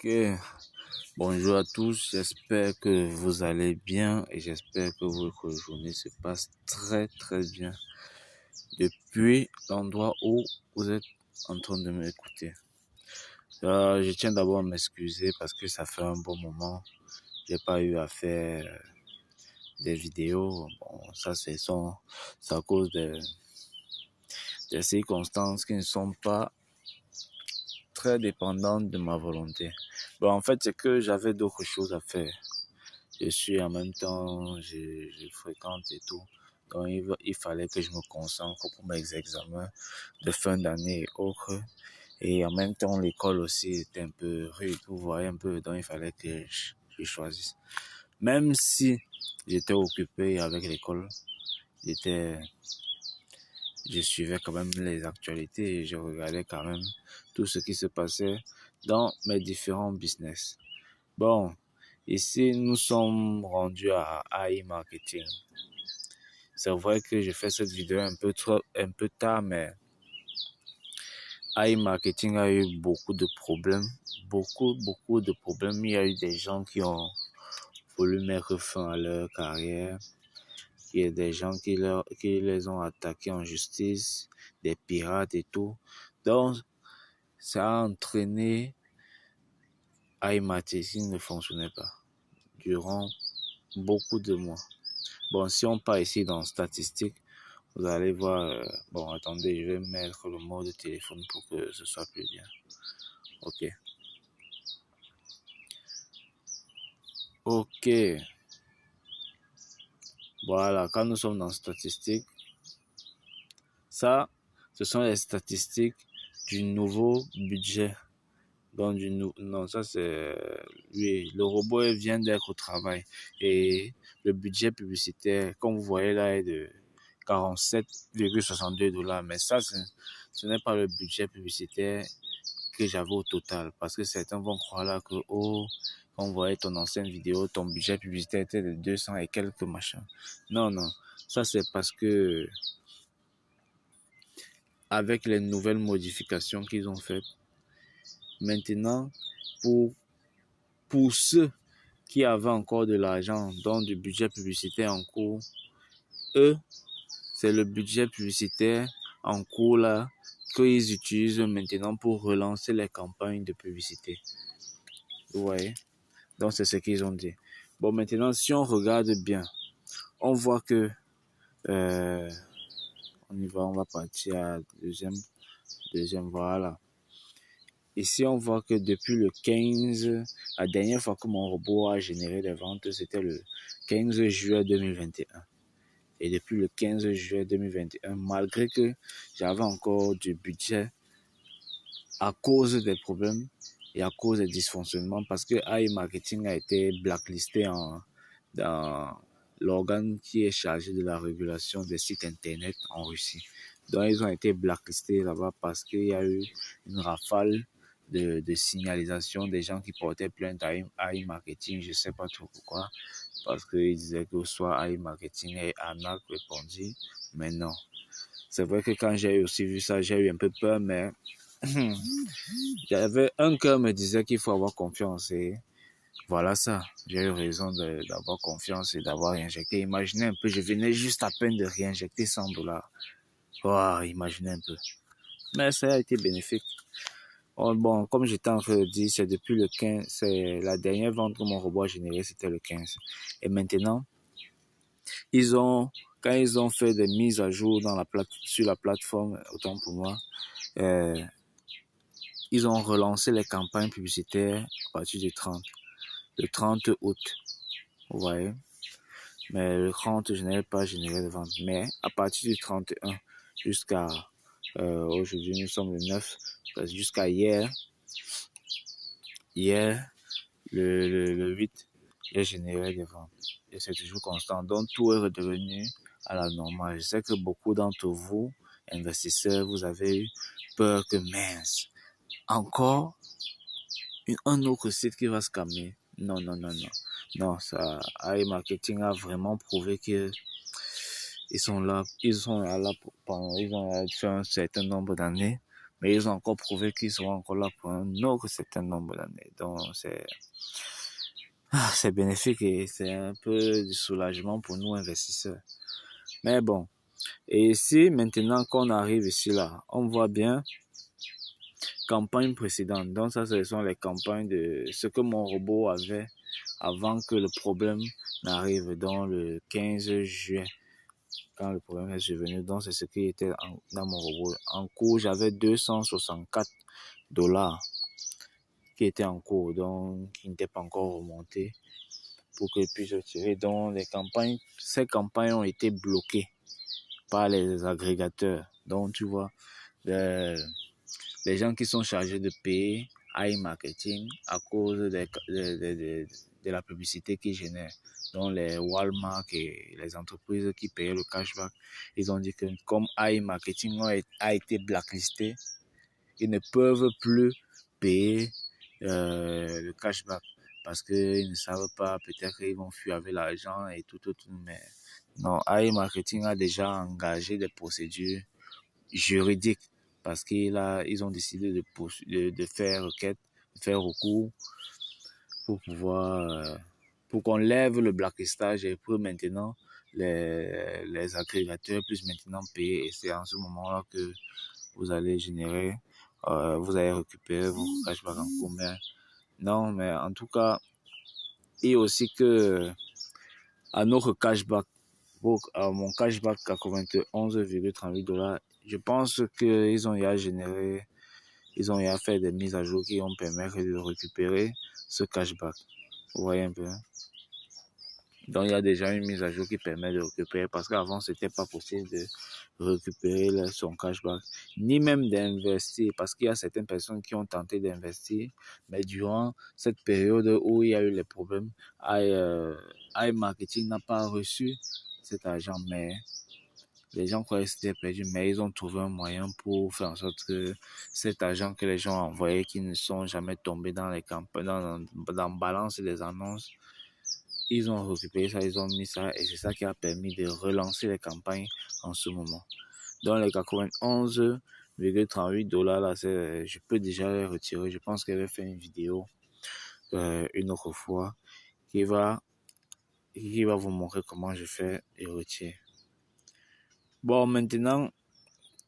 Ok, bonjour à tous, j'espère que vous allez bien et j'espère que votre journée se passe très bien depuis l'endroit où vous êtes en train de m'écouter. Je tiens d'abord à m'excuser parce que ça fait un bon moment, j'ai pas eu à faire des vidéos. Bon, ça c'est à cause des circonstances qui ne sont pas très dépendantes de ma volonté. Bon, en fait, c'est que j'avais d'autres choses à faire. Je suis en même temps, je fréquente et tout. Donc, il fallait que je me concentre pour mes examens de fin d'année et autres. Et en même temps, l'école aussi était un peu rude, vous voyez un peu. Donc, il fallait que je choisisse. Même si j'étais occupé avec l'école, je suivais quand même les actualités et je regardais quand même tout ce qui se passait dans mes différents business. Bon, ici, nous sommes rendus à AI Marketing. C'est vrai que j'ai fait cette vidéo un peu tard, mais AI Marketing a eu beaucoup de problèmes. Beaucoup de problèmes. Il y a eu des gens qui ont voulu mettre fin à leur carrière. Il y a des gens qui les ont attaqués en justice, des pirates et tout. Donc, ça a entraîné AI Marketing ne fonctionnait pas durant beaucoup de mois. Bon, si on part ici dans statistiques, vous allez voir, bon, attendez, je vais mettre le mode téléphone pour que ce soit plus bien. Ok. Voilà, quand nous sommes dans statistiques, ça, ce sont les statistiques du nouveau budget. Donc, non, ça c'est, oui, le robot vient d'être au travail et le budget publicitaire, comme vous voyez là, est de 47,62 $. Mais ça, ce n'est pas le budget publicitaire que j'avais au total. Parce que certains vont croire là que, oh, quand on voyait ton ancienne vidéo, ton budget publicitaire était de 200 et quelques machins. Non. Ça, c'est parce que, avec les nouvelles modifications qu'ils ont faites, maintenant, pour ceux qui avaient encore de l'argent dans du budget publicitaire en cours, eux, c'est le budget publicitaire en cours là qu'ils utilisent maintenant pour relancer les campagnes de publicité. Vous voyez? Donc, c'est ce qu'ils ont dit. Bon, maintenant, si on regarde bien, on voit que on va partir à deuxième, voilà. Ici, on voit que depuis le 15, la dernière fois que mon robot a généré des ventes, c'était le 15 juillet 2021. Et depuis le 15 juillet 2021, malgré que j'avais encore du budget à cause des problèmes et à cause des dysfonctionnements, parce que AI Marketing a été blacklisté dans l'organe qui est chargé de la régulation des sites internet en Russie. Donc, ils ont été blacklistés là-bas parce qu'il y a eu une rafale de signalisation des gens qui portaient plainte à AI Marketing, je ne sais pas trop pourquoi, parce qu'ils disaient que soit AI Marketing et arnaque répondit, mais non. C'est vrai que quand j'ai aussi vu ça, j'ai eu un peu peur, mais j'avais un cœur me disait qu'il faut avoir confiance et voilà ça. J'ai eu raison d'avoir confiance et d'avoir injecté. Imaginez un peu, je venais juste à peine de réinjecter $100. Wow, imaginez un peu. Mais ça a été bénéfique. Bon, comme j'étais en train de dire, c'est depuis le 15, c'est la dernière vente que mon robot a généré, c'était le 15. Et maintenant, quand ils ont fait des mises à jour sur la plateforme, autant pour moi, ils ont relancé les campagnes publicitaires à partir du 30. Le 30 août, vous voyez. Mais le 30, je n'avais pas généré de vente. Mais à partir du 31 jusqu'à aujourd'hui, nous sommes le 9, jusqu'à hier, le 8, j'ai généré des ventes. Et c'est toujours constant. Donc, tout est redevenu à la normale. Je sais que beaucoup d'entre vous, investisseurs, vous avez eu peur que mince. Encore un autre site qui va se calmer. Non. Non, ça, AI Marketing a vraiment prouvé que ils sont là depuis un certain nombre d'années mais ils ont encore prouvé qu'ils seront encore là pour un autre certain nombre d'années. Donc, c'est bénéfique et c'est un peu de soulagement pour nous investisseurs. Mais bon, et ici, maintenant qu'on arrive ici là, on voit bien campagne précédente. Donc ça, ce sont les campagnes de ce que mon robot avait avant que le problème n'arrive, dans le 15 juin, quand le problème est survenu. Donc c'est ce qui était dans mon robot. En cours, j'avais 264 dollars qui étaient en cours, donc qui n'étaient pas encore remontés pour que je puisse retirer. Donc ces campagnes ont été bloquées par les agrégateurs. Donc tu vois, les gens qui sont chargés de payer iMarketing à cause de la publicité qu'ils génèrent. Donc les Walmart et les entreprises qui payaient le cashback, ils ont dit que comme iMarketing a été blacklisté, ils ne peuvent plus payer le cashback parce qu'ils ne savent pas, peut-être qu'ils vont fuir avec l'argent et tout, mais non, iMarketing a déjà engagé des procédures juridiques parce qu'ils ont décidé de faire requête, de faire recours pour pouvoir, pour qu'on lève le blacklistage et pour maintenant les agrégateurs puissent maintenant payer. Et c'est en ce moment-là que vous allez générer, vous allez récupérer vos cashbacks en cours. Non, mais en tout cas, et aussi que à notre cashback, à mon cashback à 91,38 dollars, je pense qu'ils ont déjà généré, ils ont déjà fait des mises à jour qui vont permettre de récupérer ce cashback. Vous voyez un peu, hein? Donc il y a déjà une mise à jour qui permet de récupérer, parce qu'avant c'était pas possible de récupérer son cashback, ni même d'investir, parce qu'il y a certaines personnes qui ont tenté d'investir, mais durant cette période où il y a eu les problèmes, iMarketing n'a pas reçu cet argent, mais les gens croyaient que c'était perdu, mais ils ont trouvé un moyen pour faire en sorte que cet argent que les gens ont envoyé, qui ne sont jamais tombés dans les campagnes, dans balance des annonces, ils ont récupéré ça, ils ont mis ça, et c'est ça qui a permis de relancer les campagnes en ce moment. Donc les 91,38 dollars là, je peux déjà les retirer. Je pense qu'elle va faire une vidéo une autre fois qui va vous montrer comment je fais et retire. Bon, maintenant,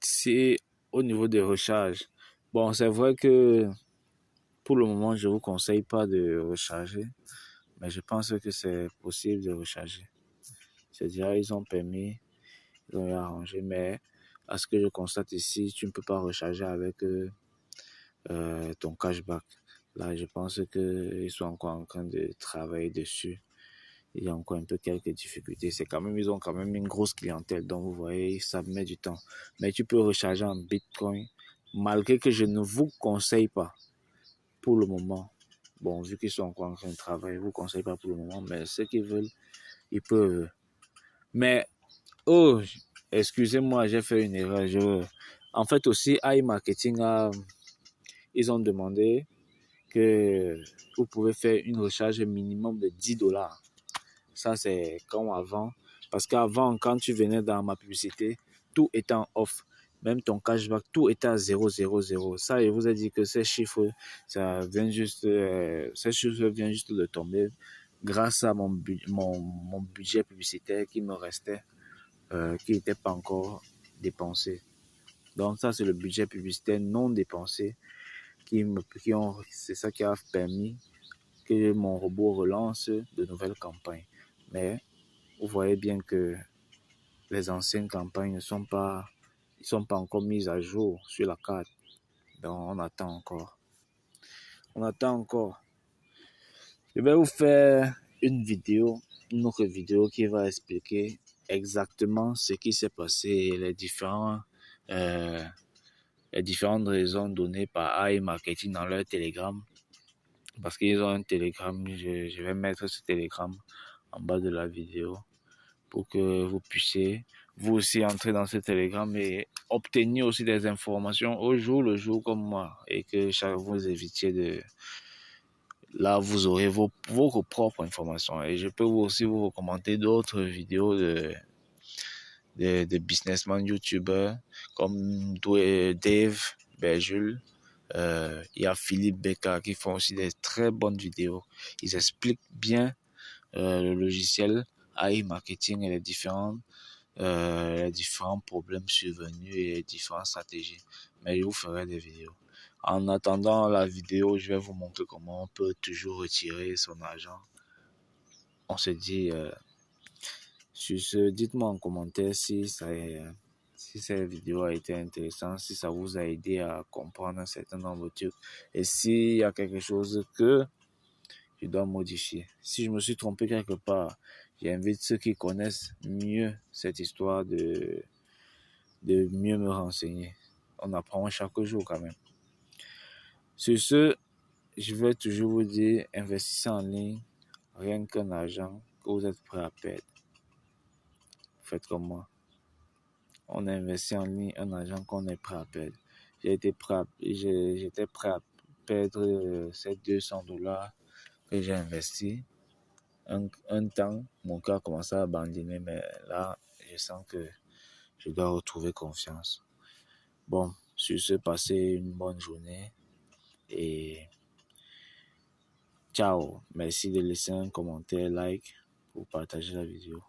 c'est au niveau des recharges. Bon, c'est vrai que pour le moment, je ne vous conseille pas de recharger, mais je pense que c'est possible de recharger. C'est-à-dire, ils ont arrangé, mais à ce que je constate ici, tu ne peux pas recharger avec ton cashback. Là, je pense qu'ils sont encore en train de travailler dessus. Il y a encore un peu quelques difficultés. Ils ont quand même une grosse clientèle. Donc, vous voyez, ça met du temps. Mais tu peux recharger en Bitcoin, malgré que je ne vous conseille pas pour le moment. Bon, vu qu'ils sont encore en train de travailler, je ne vous conseille pas pour le moment. Mais ceux qui veulent, ils peuvent. Mais, excusez-moi, j'ai fait une erreur. En fait, aussi, iMarketing ils ont demandé que vous pouvez faire une recharge minimum de 10 dollars. Ça, c'est comme avant. Parce qu'avant, quand tu venais dans ma publicité, tout était en off. Même ton cashback, tout était à 0,000. Ça, je vous ai dit que ces chiffres, ces chiffres viennent juste de tomber grâce à mon budget publicitaire qui me restait, qui n'était pas encore dépensé. Donc ça, c'est le budget publicitaire non dépensé c'est ça qui a permis que mon robot relance de nouvelles campagnes. Mais vous voyez bien que les anciennes campagnes ne sont pas encore mises à jour sur la carte. Donc on attend encore. Je vais vous faire une autre vidéo qui va expliquer exactement ce qui s'est passé, les différentes raisons données par iMarketing dans leur Telegram. Parce qu'ils ont un Telegram, je vais mettre ce Telegram en bas de la vidéo pour que vous puissiez vous aussi entrer dans ce Telegram et obtenir aussi des informations au jour le jour comme moi, et que vous évitiez de... Là, vous aurez vos propres informations, et je peux aussi vous recommander d'autres vidéos de businessmen, youtubeurs comme Dave, Bergul. Il y a Philippe Becca qui font aussi des très bonnes vidéos. Ils expliquent bien le logiciel AI Marketing et les différents problèmes survenus et les différentes stratégies. Mais je vous ferai des vidéos. En attendant la vidéo, je vais vous montrer comment on peut toujours retirer son argent. On se dit, sur ce, dites-moi en commentaire si cette vidéo a été intéressante, si ça vous a aidé à comprendre un certain nombre de trucs et s'il y a quelque chose que je dois modifier. Si je me suis trompé quelque part, j'invite ceux qui connaissent mieux cette histoire de mieux me renseigner. On apprend chaque jour quand même. Sur ce, je vais toujours vous dire, investissez en ligne, rien qu'un argent que vous êtes prêt à perdre. Faites comme moi. On a investi en ligne un argent qu'on est prêt à perdre. J'étais prêt à perdre ces $200 que j'ai investi. Un temps, mon cœur commençait à bandiner, mais là, je sens que je dois retrouver confiance. Bon, sur ce, passez une bonne journée et ciao. Merci de laisser un commentaire, like pour partager la vidéo.